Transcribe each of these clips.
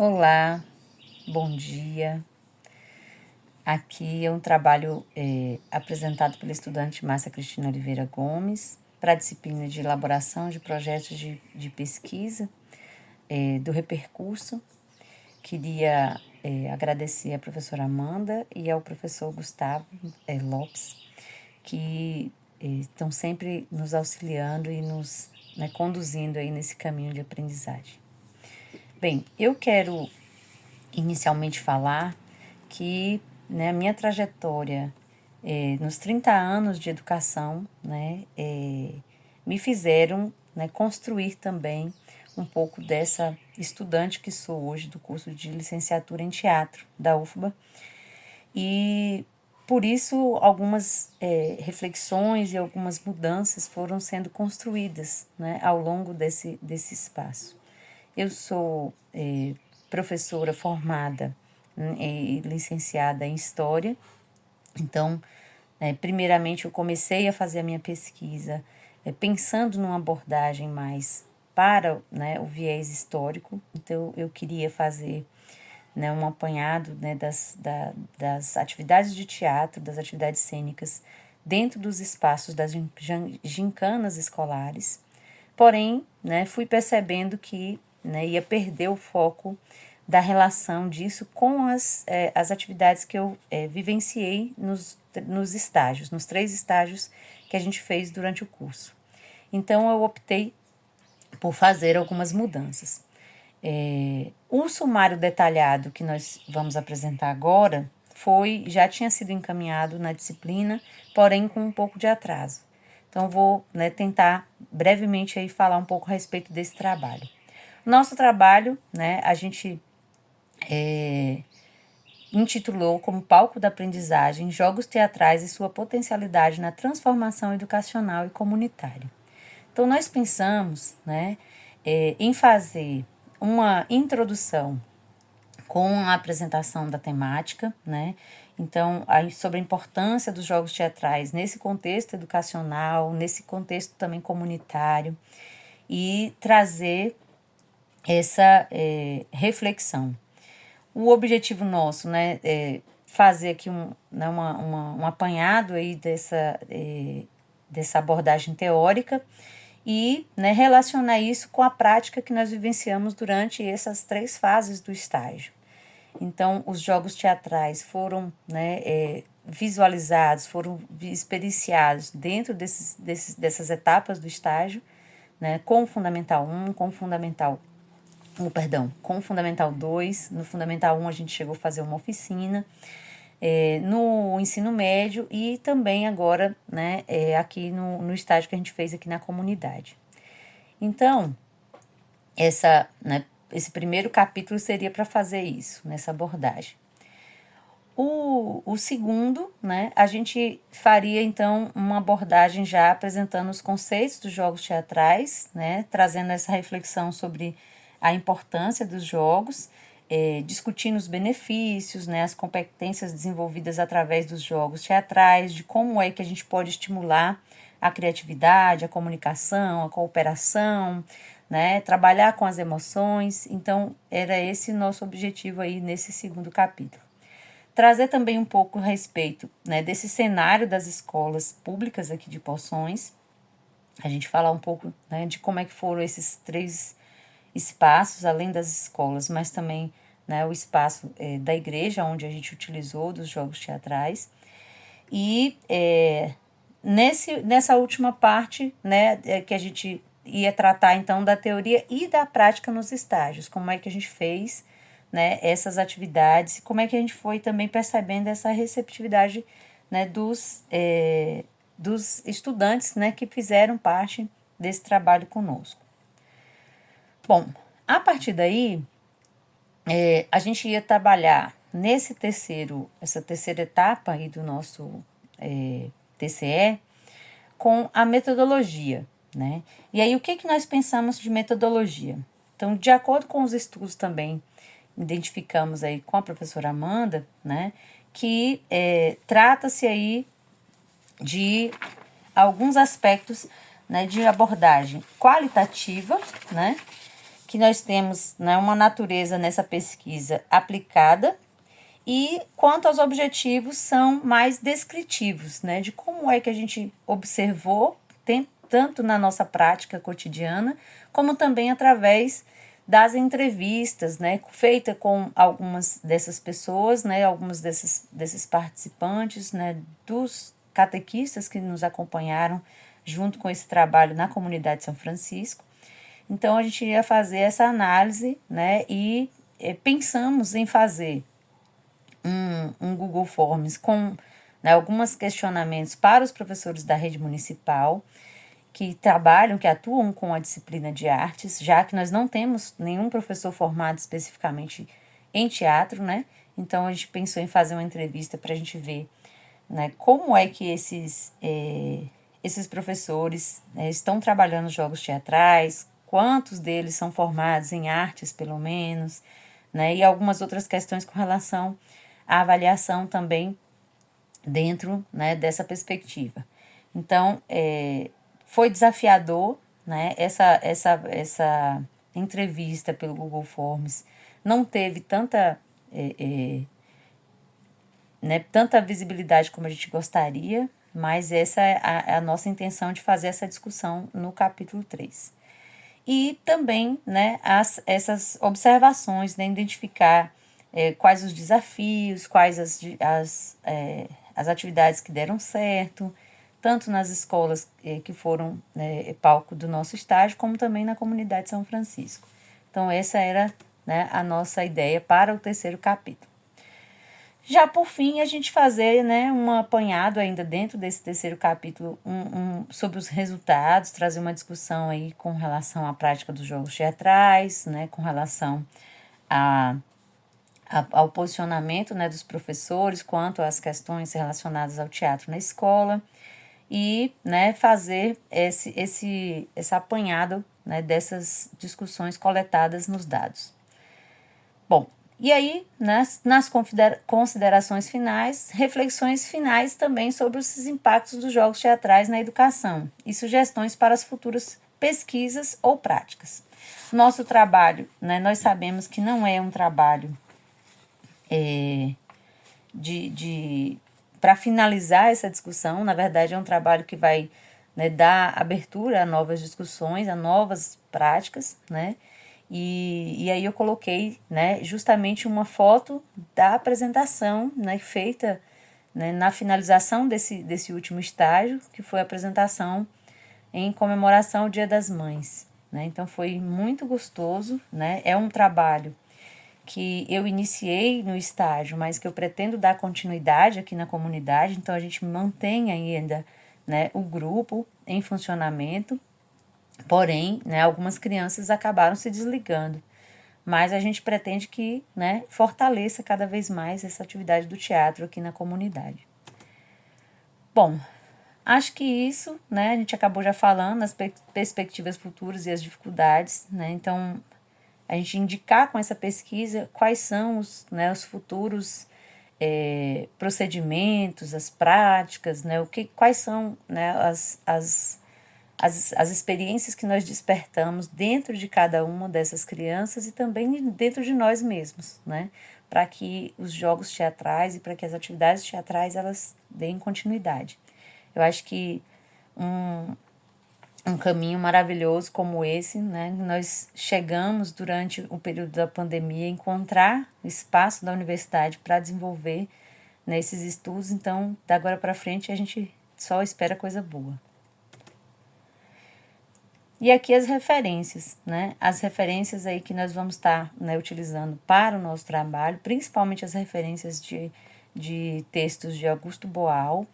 Olá, bom dia. Aqui é um trabalho apresentado pela estudante Márcia Cristina Oliveira Gomes para a disciplina de elaboração de projetos de pesquisa do Repercurso. Queria agradecer à professora Amanda e ao professor Gustavo Lopes, que estão sempre nos auxiliando e nos conduzindo aí nesse caminho de aprendizagem. Bem, eu quero inicialmente falar que a minha trajetória nos 30 anos de educação me fizeram construir também um pouco dessa estudante que sou hoje do curso de licenciatura em teatro da UFBA. E por isso algumas reflexões e algumas mudanças foram sendo construídas ao longo desse espaço. Eu sou professora formada e licenciada em História. Então, primeiramente eu comecei a fazer a minha pesquisa pensando numa abordagem mais para o viés histórico. Então, eu queria fazer um apanhado das atividades de teatro, das atividades cênicas, dentro dos espaços das gincanas escolares. Porém, fui percebendo que ia perder o foco da relação disso com as atividades que eu vivenciei nos estágios, nos 3 estágios que a gente fez durante o curso. Então, eu optei por fazer algumas mudanças. O sumário detalhado que nós vamos apresentar agora já tinha sido encaminhado na disciplina, porém com um pouco de atraso. Então, vou tentar brevemente aí falar um pouco a respeito desse trabalho. Nosso trabalho, a gente intitulou como Palco da Aprendizagem, Jogos Teatrais e sua potencialidade na transformação educacional e comunitária. Então, nós pensamos em fazer uma introdução com a apresentação da temática, Então, sobre a importância dos jogos teatrais nesse contexto educacional, nesse contexto também comunitário, e trazer essa reflexão. O objetivo nosso é fazer aqui um apanhado aí dessa abordagem teórica e relacionar isso com a prática que nós vivenciamos durante essas 3 fases do estágio. Então, os jogos teatrais foram visualizados, foram experienciados dentro dessas etapas do estágio, com o Fundamental 1, com o Fundamental 2. No Fundamental 1 a gente chegou a fazer uma oficina, no ensino médio e também agora aqui no estágio que a gente fez aqui na comunidade. Então, esse primeiro capítulo seria para fazer isso, nessa abordagem. O segundo, a gente faria então uma abordagem já apresentando os conceitos dos jogos teatrais, trazendo essa reflexão sobre a importância dos jogos, discutindo os benefícios, as competências desenvolvidas através dos jogos teatrais, de como é que a gente pode estimular a criatividade, a comunicação, a cooperação, trabalhar com as emoções. Então, era esse o nosso objetivo aí nesse segundo capítulo. Trazer também um pouco a respeito desse cenário das escolas públicas aqui de Poções, a gente falar um pouco de como é que foram esses 3 espaços, além das escolas, mas também o espaço da igreja, onde a gente utilizou dos jogos teatrais. E nessa última parte, que a gente ia tratar, então, da teoria e da prática nos estágios, como é que a gente fez essas atividades, e como é que a gente foi também percebendo essa receptividade dos estudantes que fizeram parte desse trabalho conosco. Bom, a partir daí, a gente ia trabalhar essa terceira etapa aí do nosso TCE com a metodologia, E aí, o que nós pensamos de metodologia? Então, de acordo com os estudos também, identificamos aí com a professora Amanda, que trata-se aí de alguns aspectos de abordagem qualitativa, que nós temos, né, uma natureza nessa pesquisa aplicada, e quanto aos objetivos, são mais descritivos, né, de como é que a gente observou, tanto na nossa prática cotidiana, como também através das entrevistas, né, feita com algumas dessas pessoas, né, alguns desses participantes, né, dos catequistas que nos acompanharam junto com esse trabalho na comunidade de São Francisco. Então, a gente ia fazer essa análise, né, e pensamos em fazer um Google Forms com, né, alguns questionamentos para os professores da rede municipal que trabalham, que atuam com a disciplina de artes, já que nós não temos nenhum professor formado especificamente em teatro, né? Então, a gente pensou em fazer uma entrevista para a gente ver, né, como é que esses professores, né, estão trabalhando jogos teatrais, quantos deles são formados em artes, pelo menos, né, e algumas outras questões com relação à avaliação também dentro, né, dessa perspectiva. Então, foi desafiador, né, essa entrevista pelo Google Forms não teve tanta visibilidade como a gente gostaria, mas essa é a nossa intenção de fazer essa discussão no capítulo 3. E também, né, essas observações, né, identificar quais os desafios, quais as atividades que deram certo, tanto nas escolas que foram palco do nosso estágio, como também na comunidade de São Francisco. Então, essa era, né, a nossa ideia para o terceiro capítulo. Já por fim, a gente fazer, né, um apanhado ainda dentro desse terceiro capítulo sobre os resultados, trazer uma discussão aí com relação à prática dos jogos teatrais, né, com relação ao posicionamento, né, dos professores quanto às questões relacionadas ao teatro na escola e, né, fazer esse apanhado, né, dessas discussões coletadas nos dados. Bom, e aí, nas considerações finais, reflexões finais também sobre os impactos dos jogos teatrais na educação e sugestões para as futuras pesquisas ou práticas. Nosso trabalho, né, nós sabemos que não é um trabalho para finalizar essa discussão, na verdade é um trabalho que vai, né, dar abertura a novas discussões, a novas práticas, né? E aí eu coloquei, né, justamente uma foto da apresentação, né, feita, né, na finalização desse último estágio, que foi a apresentação em comemoração ao Dia das Mães, né? Então foi muito gostoso, né? É um trabalho que eu iniciei no estágio, mas que eu pretendo dar continuidade aqui na comunidade, então a gente mantém ainda, né, o grupo em funcionamento. Porém, né, algumas crianças acabaram se desligando, mas a gente pretende que, né, fortaleça cada vez mais essa atividade do teatro aqui na comunidade. Bom, acho que isso, né, a gente acabou já falando as perspectivas futuras e as dificuldades, né, então a gente indicar com essa pesquisa quais são os futuros procedimentos, as práticas, né, quais são, né, as experiências que nós despertamos dentro de cada uma dessas crianças e também dentro de nós mesmos, né? Para que os jogos teatrais e para que as atividades teatrais elas deem continuidade. Eu acho que um caminho maravilhoso como esse, né? Nós chegamos durante o período da pandemia a encontrar espaço da universidade para desenvolver, né, esses estudos, então da agora para frente a gente só espera coisa boa. E aqui as referências, né? As referências aí que nós vamos estar, né, utilizando para o nosso trabalho, principalmente as referências de textos de Augusto Boal,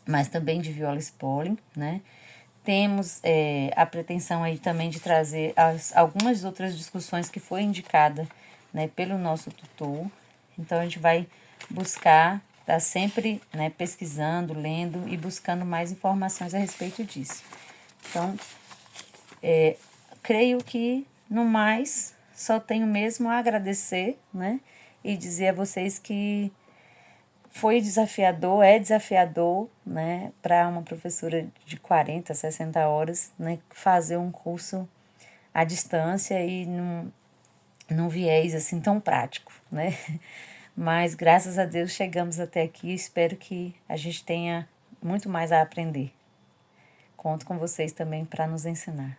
mas também de Viola Spolin, né? Temos a pretensão aí também de trazer algumas outras discussões que foi indicada, né, pelo nosso tutor. Então, a gente vai buscar estar sempre, né, pesquisando, lendo e buscando mais informações a respeito disso. Então, creio que, no mais, só tenho mesmo a agradecer, né, e dizer a vocês que foi desafiador, é desafiador, né, para uma professora de 40, 60 horas, né, fazer um curso à distância e num viés assim tão prático, né? Mas graças a Deus chegamos até aqui. Espero que a gente tenha muito mais a aprender. Conto com vocês também para nos ensinar.